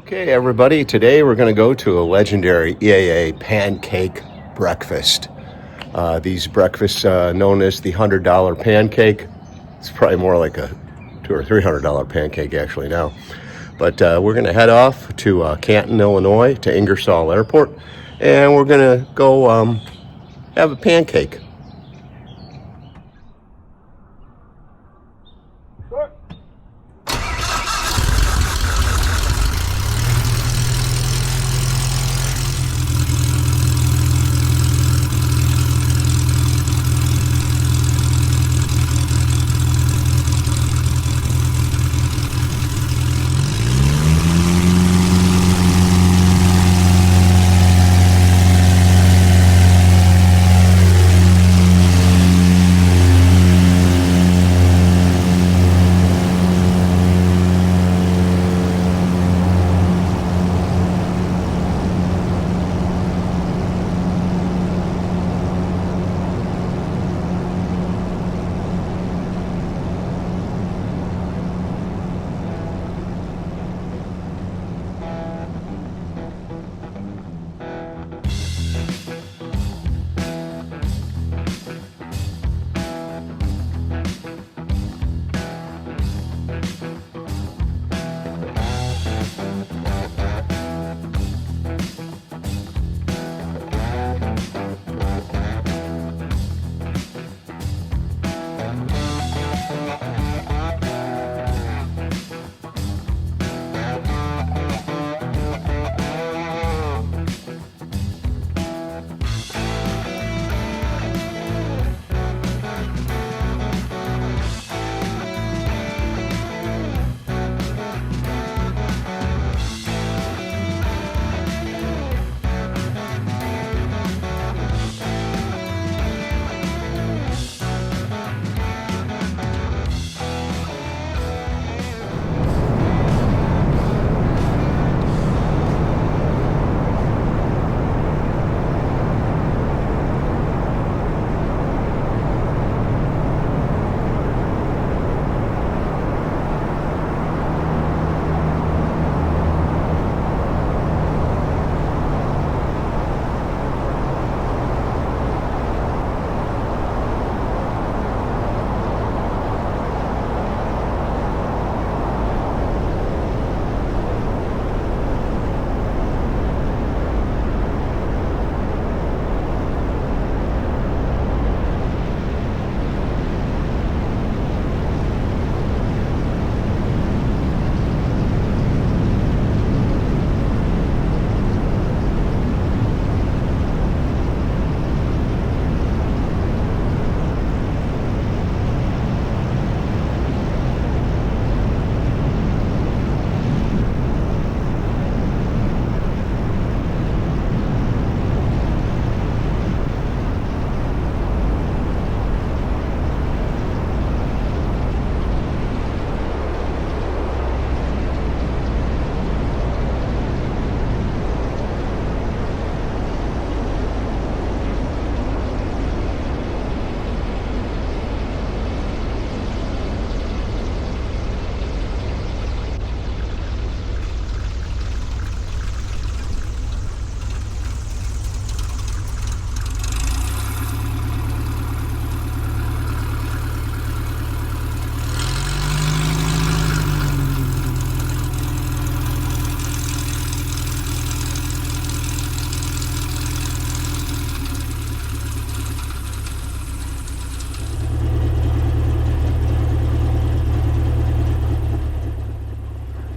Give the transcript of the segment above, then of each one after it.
Okay, everybody, today we're going to go to a legendary EAA pancake breakfast. These breakfasts known as the $100 pancake. It's probably more like a $200 or $300 pancake actually now. But we're going to head off to Canton, Illinois, to Ingersoll Airport, and we're going to go have a pancake.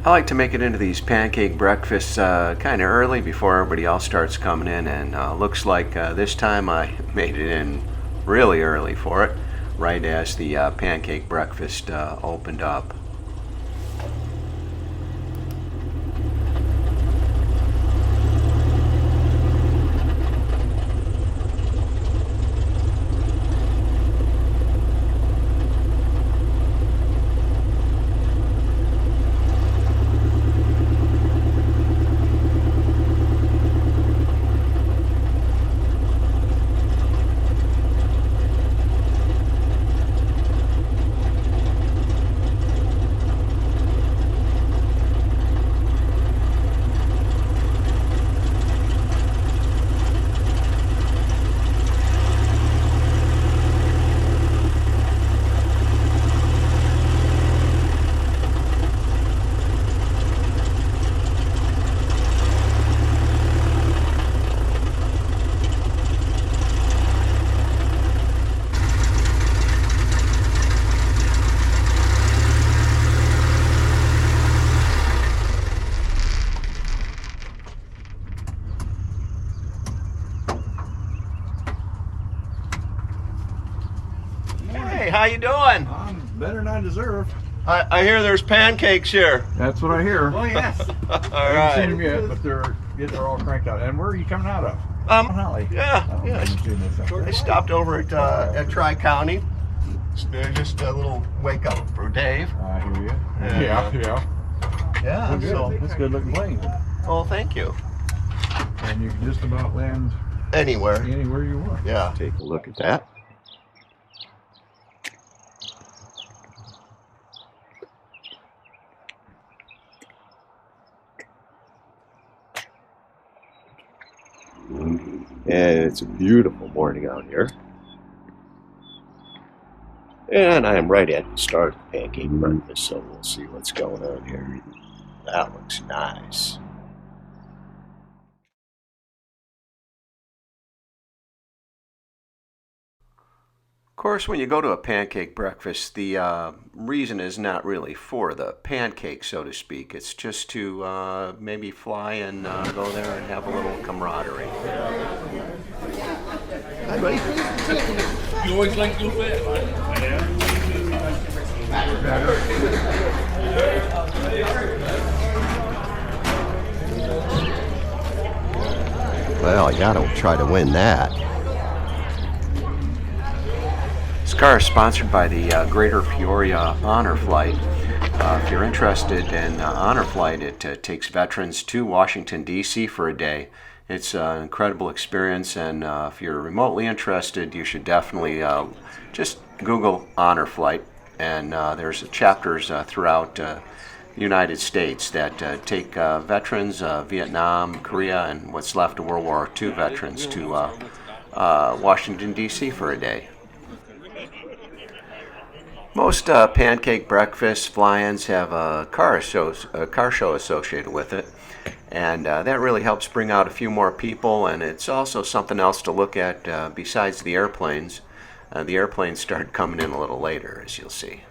I like to make it into these pancake breakfasts kind of early before everybody else starts coming in, and looks like this time I made it in really early for it, right as the pancake breakfast opened up. you doing? I'm better than I deserve. I hear there's pancakes here. That's what I hear. Oh yes. All I haven't seen them right. yet, but they're all cranked out. And where are you coming out of? Holly. Yeah, Oh, yeah. I haven't seen this up I there. stopped over at Tri-County. Just a little wake up for Dave. I hear you. Yeah. Yeah. Yeah, Well, good. so, That's a good looking plane. well, thank you. And you can just about land Anywhere. anywhere you want. Yeah. Take a look at that. And it's a beautiful morning out here. And I am right at the start of the pancake breakfast, so we'll see what's going on here. That looks nice. Of course, when you go to a pancake breakfast, the reason is not really for the pancake, so to speak. It's just to maybe fly and go there and have a little camaraderie. Hi, buddy. You always like your bed. Well, you gotta try to win that. This car is sponsored by the Greater Peoria Honor Flight. If you're interested in Honor Flight, it takes veterans to Washington, D.C. for a day. It's an incredible experience, and if you're remotely interested, you should definitely just Google Honor Flight, and there's chapters throughout the United States that take veterans, Vietnam, Korea, and what's left of World War II veterans to Washington, D.C. for a day. Most pancake breakfasts, fly-ins have a car show associated with it, and that really helps bring out a few more people, and it's also something else to look at besides the airplanes. The airplanes start coming in a little later, as you'll see.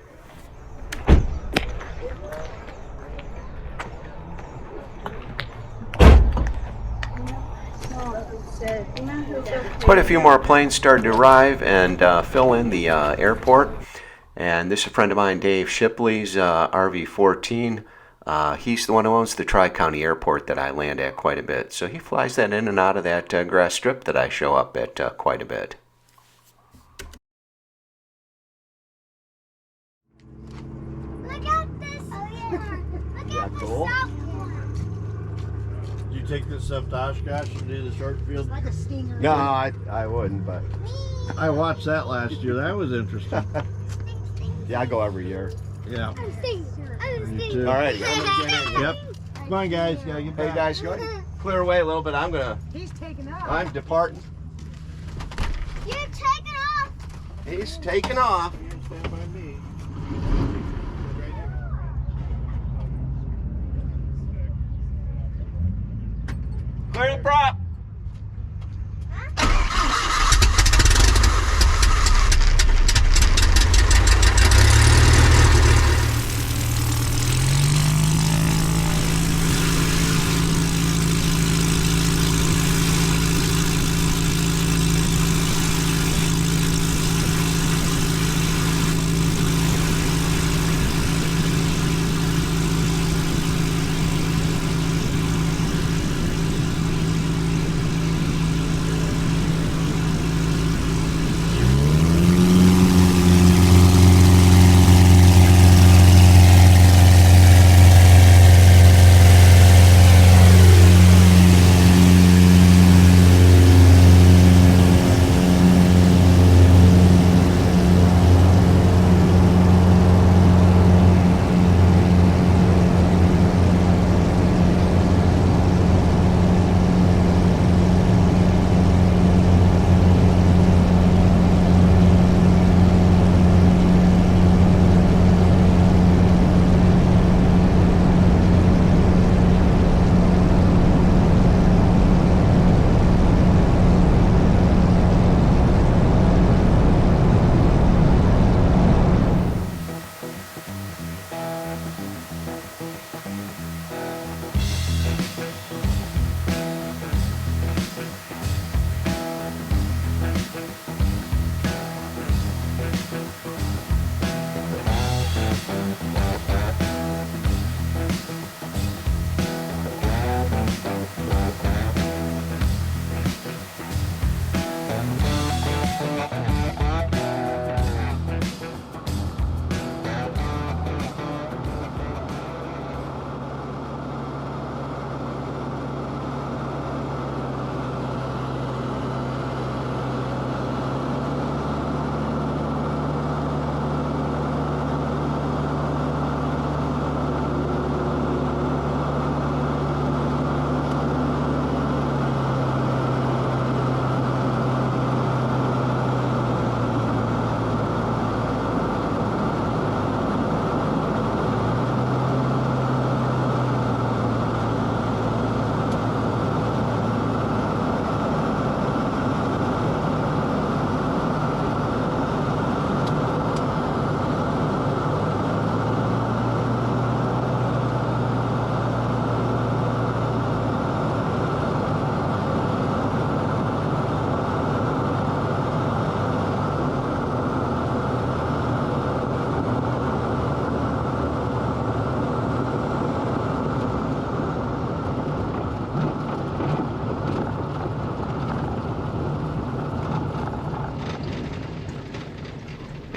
Quite a few more planes started to arrive and fill in the airport. And this is a friend of mine, Dave Shipley's RV-14. He's the one who owns the Tri-County Airport that I land at quite a bit. So he flies that in and out of that grass strip that I show up at quite a bit. Look at this. Oh, yeah. Look at this Cool. south one. Did you take this up to Oshkosh and do the short field? Like a stinger. No, I wouldn't, but I watched that last year. That was interesting. yeah, I go every year. Yeah. I'm a stinger. I'm a Me stinger. too. All righty. Yep. Come on, guys. Gotta get Hey back. guys, go ahead. Clear away a little bit. He's taking off. I'm departing. You're taking off. He's taking off. Stand by me. Clear the prop.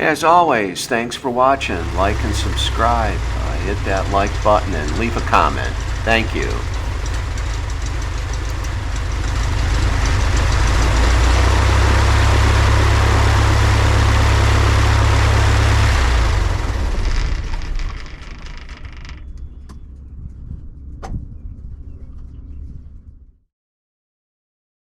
As always, thanks for watching. Like and subscribe. Hit that like button and leave a comment. Thank you.